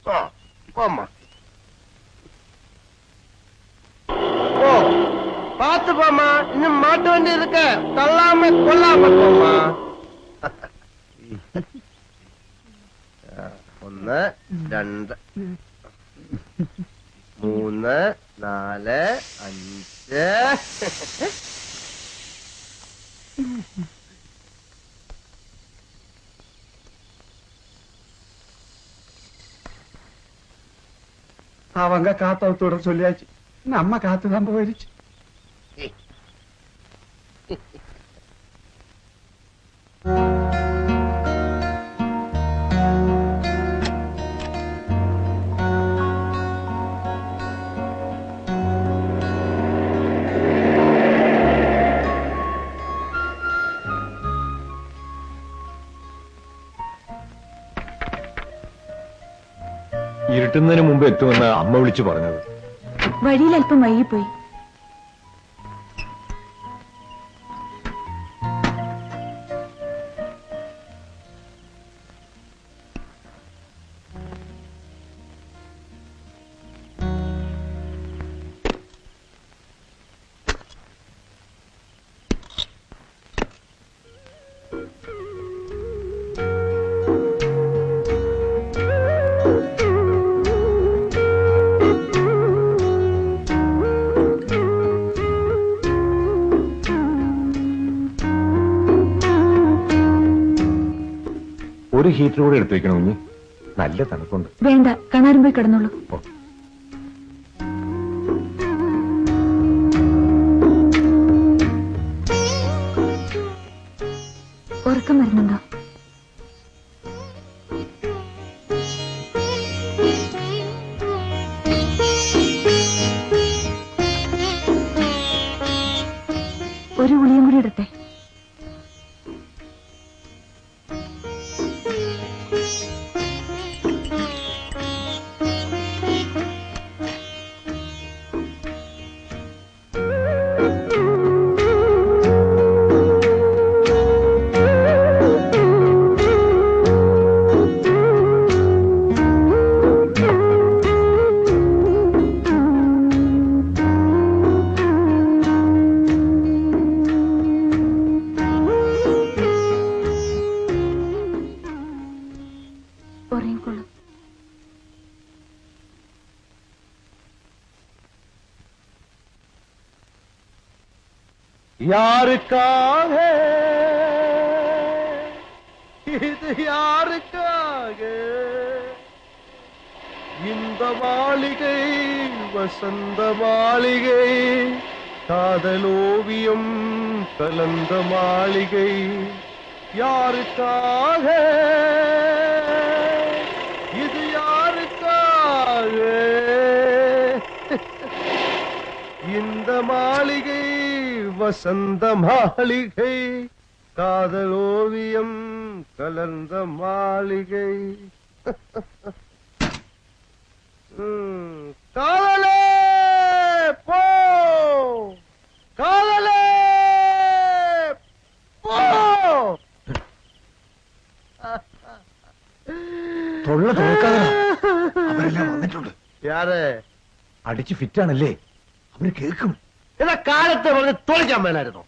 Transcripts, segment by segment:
போம்மா. ஓ பார்த்து போமா, இன்னும் மாட்டு வண்டி இருக்க, தள்ளாம கொல்லாம போமா. ഒന്ന് രണ്ട് മൂന്ന് നാല് അഞ്ച്. அவங்க காத்தவத்தோட சொல்லியாச்சு, நம்ம காத்துதான் போயிருச்சு. ഇരുട്ടുന്നതിന് മുമ്പ് എത്തുമെന്ന് അമ്മ വിളിച്ചു പറഞ്ഞത്. വഴിയിൽ അല്പം വൈകിപ്പോയി. ഒരു ഹീറ്റർ കൂടെ എടുത്തു വെക്കണം കുഞ്ഞി, നല്ല തണുപ്പുണ്ട്. വേണ്ട, കണാരും പോയി കിടന്നോളൂ. ഉറക്കം വരുന്നുണ്ടോ? ഒരു ഗുളിയും കൂടി എടുത്തേ. யாருக்காக இது யாருக்காக இந்த மாளிகை வசந்த மாளிகை காதலோவியம் கலந்த மாளிகை யாருக்காக இது யாருக்காக இந்த மாளிகை வசந்த மாளிகை காதலோவியம் கலந்த மாளிகை காதலே போ காதலே പോ. തൊള്ള തുറക്കാതെ അവരെല്ലാം വന്നിട്ടുണ്ട്. യാരെ അടിച്ച് ഫിറ്റാണല്ലേ, അവര് കേൾക്കും. എന്നാ കാലത്തെ പറഞ്ഞ് തൊളിക്കാൻ മേലായിരുന്നോ?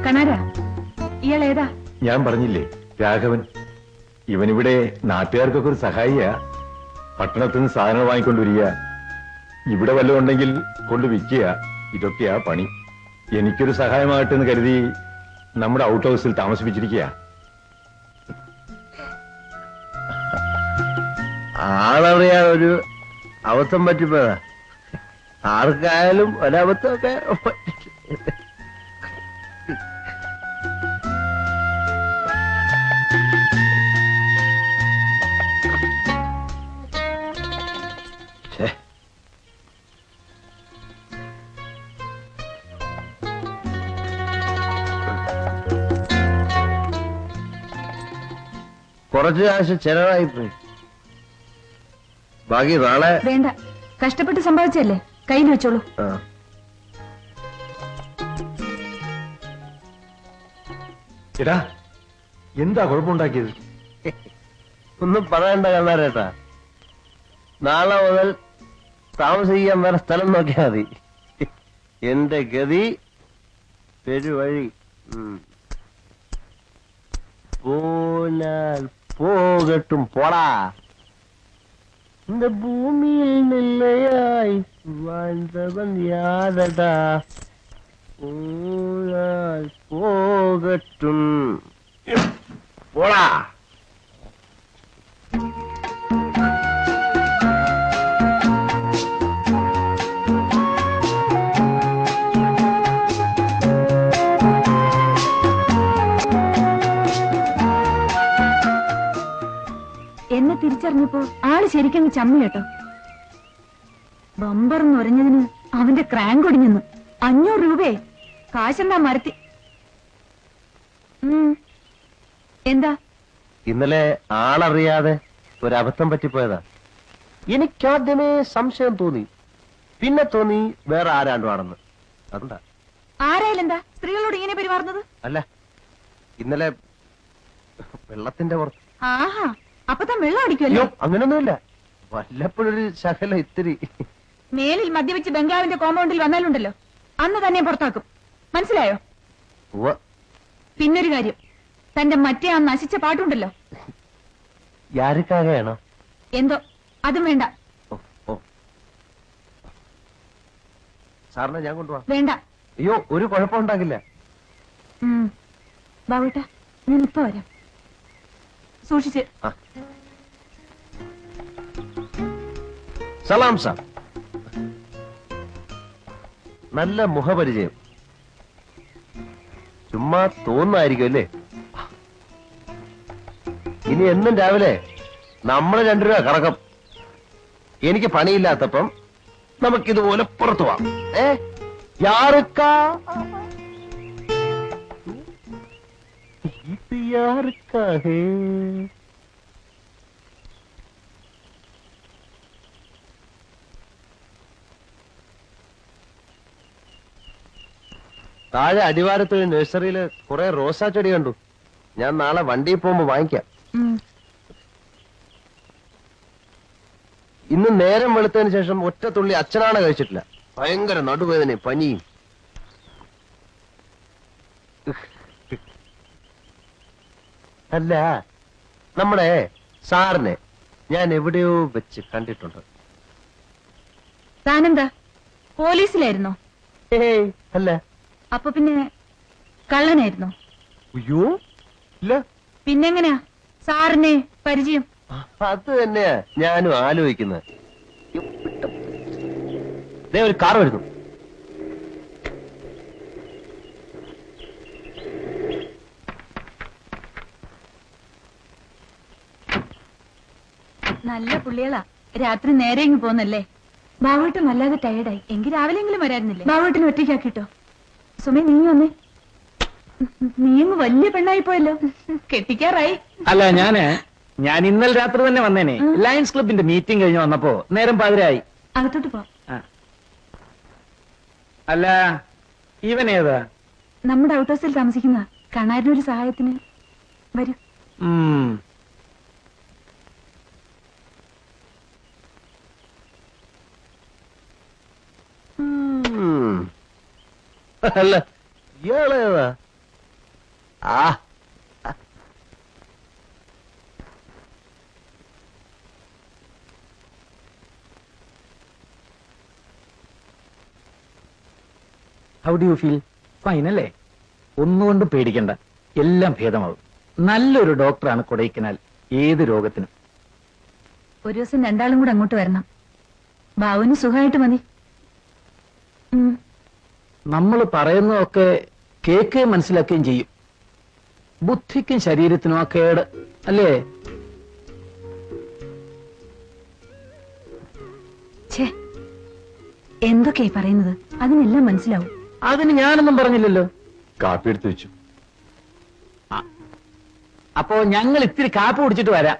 കണാരാ, ഇയാൾ ഏതാ? ഞാൻ പറഞ്ഞില്ലേ, രാഘവൻ. ഇവനിവിടെ നാട്ടുകാർക്കൊക്കെ ഒരു സഹായിയാ. പട്ടണത്തിൽ നിന്ന് സാധനങ്ങൾ വാങ്ങിക്കൊണ്ടുവരിക, ഇവിടെ വല്ലതും ഉണ്ടെങ്കിൽ കൊണ്ട് വിൽക്കുക, ഇതൊക്കെയാ പണി. എനിക്കൊരു സഹായമാകട്ടെന്ന് കരുതി നമ്മുടെ ഔട്ട് ഹൗസിൽ താമസിപ്പിച്ചിരിക്കുക. ആളറിയാൻ ഒരു അബദ്ധം പറ്റിപ്പോയതാ. ആർക്കായാലും ഒരബദ്ധമൊക്കെ കുറച്ച് കാശ് ചെലവായിപ്പോയി. ബാക്കി നാളെ. വേണ്ട, കഷ്ടപ്പെട്ട് സമ്പാദിച്ചല്ലേ, കയ്യിൽ വെച്ചോളൂ. എടാ, എന്താ കുഴപ്പമുണ്ടാക്കിയത്? ഒന്നും പറയണ്ട കണ്ണാരേട്ടാ. നാളെ മുതൽ താമസിക്കാൻ വേറെ സ്ഥലം നോക്കിയാൽ മതി. എന്റെ ഗതി പെരുവഴി. പോനാൽ പോകട്ടും പോടാ. இந்த பூமியில் நிலையாய் வாழ்ந்தவன் யாரடா. போனால் போகட்டும் போடா. എന്നെ തിരിച്ചറിഞ്ഞപ്പോ ആള് ശരിക്കും ചമ്മി കേട്ടോ. ബമ്പറെന്ന് പറഞ്ഞതിന് അവന്റെ ക്രാങ്ക് ഒടിഞ്ഞെന്ന്. 500 രൂപയെ കാശെന്താ മരത്തി. എന്താ? ഇന്നലെ ആളറിയാതെ ഒരബദ്ധം പറ്റിപ്പോയതാ. എനിക്കാദ്യമേ സംശയം തോന്നി, പിന്നെ തോന്നി വേറെ ആരാണ്ടുവാണെന്ന്. അതുകൊണ്ടാ. ആരായാലെന്താ സ്ത്രീകളോട് ഇങ്ങനെ പെരുമാറുന്നത്? അല്ല, ഇന്നലെ വെള്ളത്തിന്റെ പുറത്ത്. ആഹാ, അപ്പൊ താൻ വെള്ളം അടിക്കുമല്ലോ. അങ്ങനൊന്നുമില്ല, വല്ലപ്പോഴൊരു ശകലം ഇത്തിരി. മേലിൽ മദ്യവെച്ച് ബംഗ്ലാവിന്റെ കോമ്പൗണ്ടിൽ വന്നാലുണ്ടല്ലോ, അന്ന് തന്നെ പുറത്താക്കും. മനസ്സിലായോ? പിന്നൊരു കാര്യം, തന്റെ മറ്റേ ആ നശിച്ച പാട്ടുണ്ടല്ലോ, യാരുക്കാകെയാണോ എന്തോ, അതും വേണ്ട. സാറിനെ ഞാൻ കൊണ്ടുപോവാ. വേണ്ട. അയ്യോ, ഒരു കുഴപ്പമുണ്ടാകില്ല. ബാബുട്ടാ, ഞാൻ ഇപ്പൊ വരാം. സൂക്ഷിച്ച്. സലാം സാർ. നല്ല മുഖപരിചയം. ചുമ്മാ തോന്നായിരിക്കും അല്ലേ? ഇനി എന്നും രാവിലെ നമ്മൾ 2 രൂപ കറക്കം. എനിക്ക് പണിയില്ലാത്തപ്പം നമുക്കിതുപോലെ പുറത്തു പോവാം. യാർക്കാ ഇത് യാർക്കാ ഹേ? താഴെ അടിവാരത്തൊരു നഴ്സറിയില് കുറെ റോസാ ചെടി കണ്ടു. ഞാൻ നാളെ വണ്ടിയിൽ പോകുമ്പോ വാങ്ങിക്കാം. ഇന്ന് നേരം വെളുത്തതിന് ശേഷം ഒറ്റ തുള്ളി അച്ഛനാണ് കഴിച്ചിട്ടില്ല. ഭയങ്കര നടുവേദനയും പനിയും. അല്ല, നമ്മുടെ സാറിനെ ഞാൻ എവിടെയോ വെച്ച് കണ്ടിട്ടുണ്ട്. താനെന്താ പോലീസിലായിരുന്നോ? ഏയ് അല്ല. അപ്പൊ പിന്നെ കള്ളനായിരുന്നോ? അയ്യോ ഇല്ല. പിന്നെങ്ങനെയാ സാറിനെ പരിചയം? അത് തന്നെയാ ഞാനും ആലോചിക്കുന്നത്. ഒരു കാർ വരുന്നു. നല്ല പുള്ളികളാ. രാത്രി നേരെ ഇങ്ങ് പോന്നല്ലേ. ബാബുട്ടൻ വല്ലാതെ ടയർഡായി. എങ്കിൽ രാവിലെങ്കിലും വരായിരുന്നില്ലേ? ബാബുട്ടൻ ഒറ്റയ്ക്കാക്കിട്ടോ. സുമേ, നീ വന്നേ. നീങ്ങ് വലിയ പെണ്ണായി പോയല്ലോ. കെട്ടിക്കാറായി. അല്ല, ഞാൻ ഇന്നലെ രാത്രി തന്നെ വന്നേനെ. ലയൺസ് ക്ലബിന്റെ മീറ്റിംഗ് കഴിഞ്ഞ് വന്നപ്പോ നേരം പാതിരായി. അകത്തോട്ട് പോ. അല്ല, ഇവനേതാ? നമ്മുടെ ഔട്ട് ഹൗസിൽ താമസിക്കുന്ന കണാരിനൊരു സഹായത്തിന് വരൂ. അല്ല, ഇയാളേതാ? How do you feel? Fine അല്ലേ? ഒന്നുകൊണ്ടും പേടിക്കണ്ട, എല്ലാം ഭേദമാവും. നല്ലൊരു ഡോക്ടറാണ് കൊടൈക്കനാൽ ഏത് രോഗത്തിനും. ഒരു ദിവസം രണ്ടാളും കൂടെ അങ്ങോട്ട് വരണം. ബാവുവിന് സുഖമായിട്ട് മതി. നമ്മൾ പറയുന്നതൊക്കെ കേൾക്കുകയും മനസ്സിലാക്കുകയും ചെയ്യും. ബുദ്ധിക്കും ശരീരത്തിനും ആ കേട് അല്ലേ? ഛേ, എന്തൊക്കെയായി പറയുന്നത്? അതിനെല്ലാം മനസ്സിലാവും. അതിന് ഞാനൊന്നും പറഞ്ഞില്ലല്ലോ. കാപ്പി എടുത്തു വെച്ചു. അപ്പോ ഞങ്ങൾ ഇത്തിരി കാപ്പി കുടിച്ചിട്ട് വരാം.